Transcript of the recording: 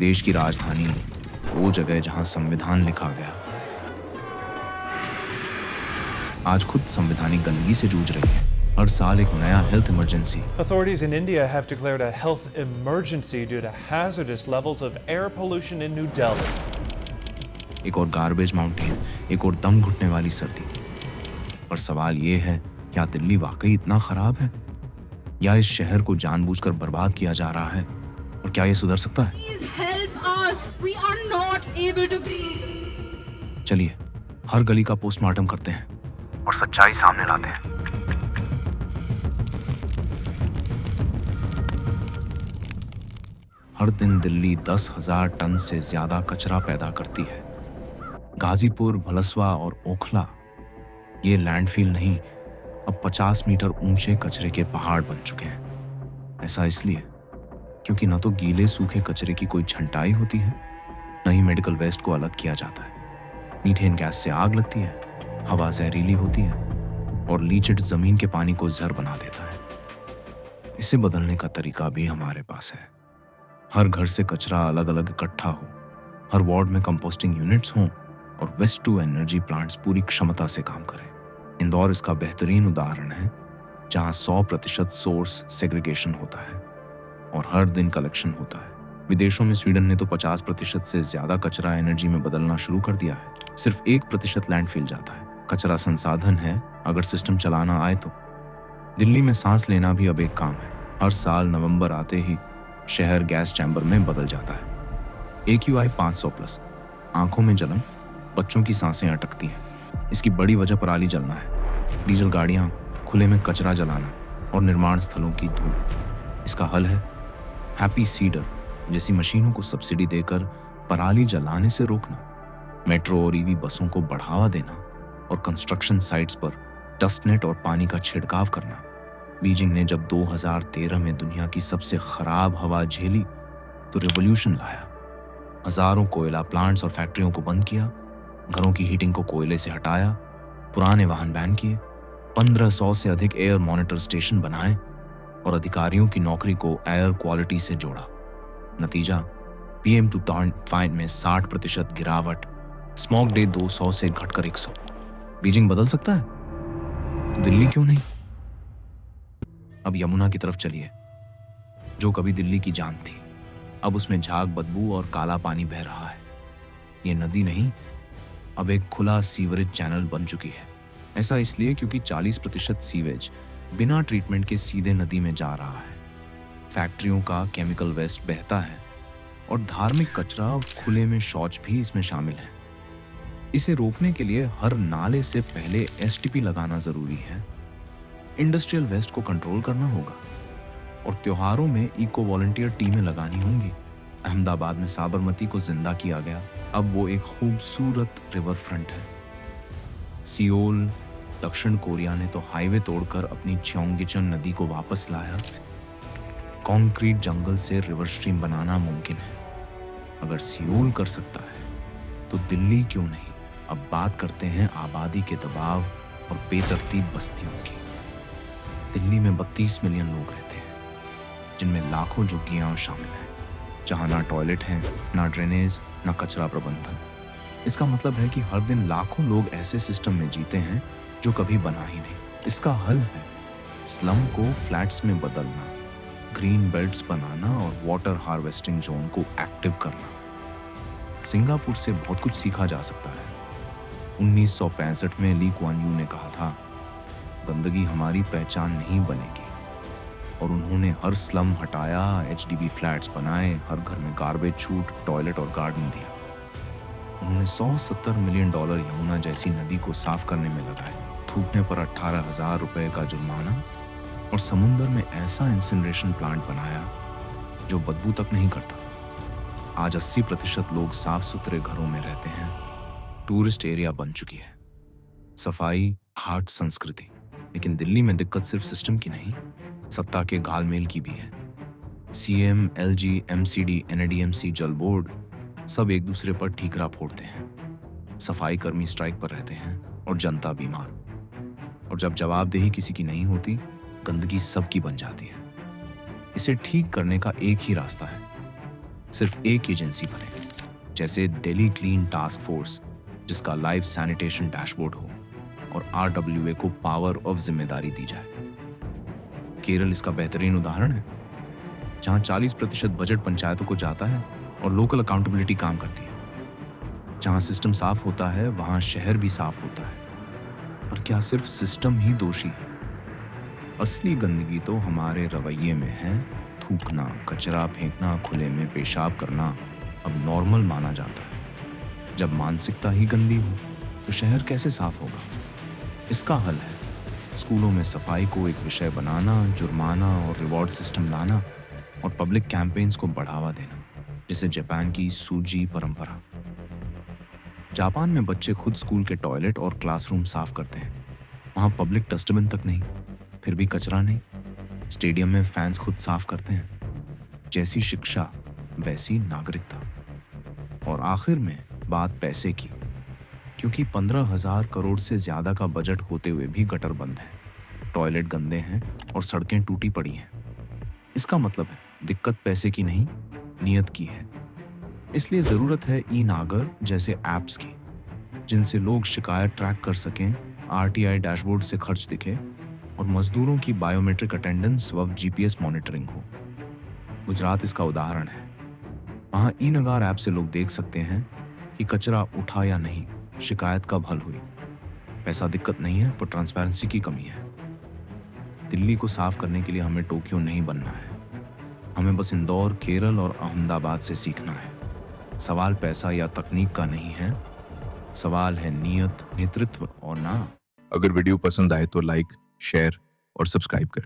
देश की राजधानी, वो जगह जहां संविधान लिखा गया, आज खुद संवैधानिक गंदगी से जूझ रही है। हर साल एक नया health emergency. Authorities in India have declared a health emergency due to hazardous levels of air pollution in New Delhi. एक और गार्बेज माउंटेन, एक और दम घुटने वाली सर्दी। पर सवाल ये है, क्या दिल्ली वाकई इतना खराब है, या इस शहर को जानबूझकर बर्बाद किया जा रहा है? और क्या ये सुधर सकता है? Please help us. We are not able to breathe. चलिए हर गली का पोस्टमार्टम करते हैं और सच्चाई सामने लाते हैं। हर दिन दिल्ली 10,000 टन से ज्यादा कचरा पैदा करती है। गाजीपुर, भलसवा और ओखला ये लैंडफिल नहीं, अब 50 मीटर ऊंचे कचरे के पहाड़ बन चुके हैं। ऐसा इसलिए क्योंकि न तो गीले सूखे कचरे की कोई छंटाई होती है, न ही मेडिकल वेस्ट को अलग किया जाता है। मीथेन गैस से आग लगती है, हवा जहरीली होती है और लीचेड जमीन के पानी को जहर बना देता है। इसे बदलने का तरीका भी हमारे पास है। हर घर से कचरा अलग अलग इकट्ठा हो, हर वार्ड में कंपोस्टिंग यूनिट्स हों और वेस्ट टू एनर्जी प्लांट्स पूरी क्षमता से काम करें। इंदौर इसका बेहतरीन उदाहरण है, जहां 100% सोर्स सेग्रीगेशन होता है और हर दिन कलेक्शन होता है। विदेशों में स्वीडन ने तो 50% से ज्यादा कचरा एनर्जी में बदलना शुरू कर दिया है। सिर्फ 1% लैंडफिल जाता है। कचरा संसाधन है, अगर सिस्टम चलाना आए तो। दिल्ली में सांस लेना भी अब एक काम है। हर साल नवंबर आते ही शहर गैस चैम्बर में बदल जाता है। AQI 500+, आंखों में जलन, बच्चों की सांसें अटकती हैं। इसकी बड़ी वजह पराली जलना है, डीजल गाड़ियां, खुले में कचरा जलाना और निर्माण स्थलों की धूल। इसका हल है हैप्पी सीडर जैसी मशीनों को सब्सिडी देकर पराली जलाने से रोकना, मेट्रो और EV बसों को बढ़ावा देना और कंस्ट्रक्शन साइट्स पर डस्ट नेट और पानी का छिड़काव करना। बीजिंग ने जब 2013 में दुनिया की सबसे खराब हवा झेली तो रिवॉल्यूशन लाया। हजारों कोयला प्लांट्स और फैक्ट्रियों को बंद किया, घरों की हीटिंग को कोयले से हटाया, पुराने वाहन बैन किए, 1500 से अधिक एयर मॉनिटर स्टेशन बनाए और अधिकारियों की नौकरी को एयर क्वालिटी से जोड़ा। नतीजा, PM2.5 में 60% गिरावट, स्मॉग डे 200 से घटकर 100। बीजिंग बदल सकता है तो दिल्ली क्यों नहीं? अब यमुना की तरफ चलिए, जो कभी दिल्ली की जान थी, अब उसमें झाग, बदबू और काला पानी बह रहा है। ये नदी नहीं, अब एक खुला सीवरेज चैनल बन चुकी है। ऐसा इसलिए क्योंकि 40% सीवेज बिना ट्रीटमेंट के सीधे नदी में जा रहा है। फैक्ट्रियों का केमिकल वेस्ट बहता है और धार्मिक कचरा और खुले में शौच भी इसमें शामिल है। इसे रोकने के लिए हर नाले से पहले STP लगाना जरूरी है। इंडस्ट्रियल वेस्ट को कंट्रोल करना होगा और त्योहारों में इको वॉलंटियर टीमें लगानी होंगी। अहमदाबाद में साबरमती को जिंदा किया गया, अब वो एक खूबसूरत रिवर फ्रंट है। सियोल, दक्षिण कोरिया ने तो हाईवे तोड़कर अपनी च्योंगगिचन नदी को वापस लाया। कंक्रीट जंगल से रिवर स्ट्रीम बनाना मुमकिन है। अगर सियोल कर सकता है तो दिल्ली क्यों नहीं? अब बात करते हैं आबादी के दबाव और बेतरतीब बस्तियों की। दिल्ली में 32 मिलियन लोग रहते हैं, जिनमें लाखों झुग्गियां शामिल हैं, जहां ना टॉयलेट है, ना ड्रेनेज, ना कचरा प्रबंधन। इसका मतलब है कि हर दिन लाखों लोग ऐसे सिस्टम में जीते हैं जो कभी बना ही नहीं। इसका हल है स्लम को फ्लैट्स में बदलना, ग्रीन बेल्ट्स बनाना और वाटर हार्वेस्टिंग जोन को एक्टिव करना। सिंगापुर से बहुत कुछ सीखा जा सकता है। 1965 में ली कुआन यू ने कहा था, गंदगी हमारी पहचान नहीं बनेगी, और उन्होंने हर स्लम हटाया, HDB फ्लैट्स बनाए, हर घर में गार्बेज छूट, टॉयलेट और गार्डन दिया। उन्होंने $170 मिलियन यमुना जैसी नदी को साफ करने में लगाए, थूकने पर 18,000 रुपए का जुर्माना और समुंदर में ऐसा इंसिनरेशन प्लांट बनाया जो बदबू तक नहीं करता। आज 80% लोग साफ सुथरे घरों में रहते हैं। टूरिस्ट एरिया बन चुकी है। सफाई, हार्ट, संस्कृति। लेकिन दिल्ली में दिक्कत सिर्फ सिस्टम की नहीं, सत्ता के घालमेल की भी है। CM, LG, MCD, NADMC, जल बोर्ड सब एक दूसरे पर ठीकरा फोड़ते हैं। सफाई कर्मी स्ट्राइक पर रहते हैं और जनता बीमार। और जब जवाबदेही किसी की नहीं होती, गंदगी सबकी बन जाती है। इसे ठीक करने का एक ही रास्ता है, सिर्फ एक एजेंसी बने, जैसे दिल्ली क्लीन टास्क फोर्स, जिसका लाइव सैनिटेशन डैशबोर्ड हो और आरडब्ल्यूए को पावर ऑफ जिम्मेदारी दी जाए। केरल इसका बेहतरीन उदाहरण है, जहां 40% बजट पंचायतों को जाता है और लोकल अकाउंटेबिलिटी काम करती है। जहां सिस्टम साफ होता है वहां शहर भी साफ होता है। पर क्या सिर्फ सिस्टम ही दोषी है? असली गंदगी तो हमारे रवैये में है। थूकना, कचरा फेंकना, खुले में पेशाब करना अब नॉर्मल माना जाता है। जब मानसिकता ही गंदी हो तो शहर कैसे साफ होगा? इसका हल है स्कूलों में सफाई को एक विषय बनाना, जुर्माना और रिवॉर्ड सिस्टम लाना और पब्लिक कैंपेन्स को बढ़ावा देना, जैसे जापान की सूजी परंपरा। जापान में बच्चे खुद स्कूल के टॉयलेट और क्लासरूम साफ करते हैं। वहाँ पब्लिक डस्टबिन तक नहीं, फिर भी कचरा नहीं। स्टेडियम में फैंस खुद साफ करते हैं। जैसी शिक्षा वैसी नागरिकता। और आखिर में बात पैसे की, क्योंकि 15,000 करोड़ से ज्यादा का बजट होते हुए भी गटर बंद है, टॉयलेट गंदे हैं और सड़कें टूटी पड़ी हैं। इसका मतलब है दिक्कत पैसे की नहीं, नियत की है। इसलिए जरूरत है ई नागर जैसे एप्स की, जिनसे लोग शिकायत ट्रैक कर सकें, आरटीआई डैशबोर्ड से खर्च दिखे और मजदूरों की बायोमेट्रिक अटेंडेंस व जीपीएस मॉनिटरिंग हो। गुजरात इसका उदाहरण है। वहाँ ई नगार ऐप से लोग देख सकते हैं कि कचरा उठा या नहीं, शिकायत कब हल हुई। पैसा दिक्कत नहीं है, पर ट्रांसपेरेंसी की कमी है। दिल्ली को साफ करने के लिए हमें टोक्यो नहीं बनना है। हमें बस इंदौर, केरल और अहमदाबाद से सीखना है। सवाल पैसा या तकनीक का नहीं है, सवाल है नियत, नेतृत्व और ना। अगर वीडियो पसंद आए तो लाइक, शेयर और सब्सक्राइब करें।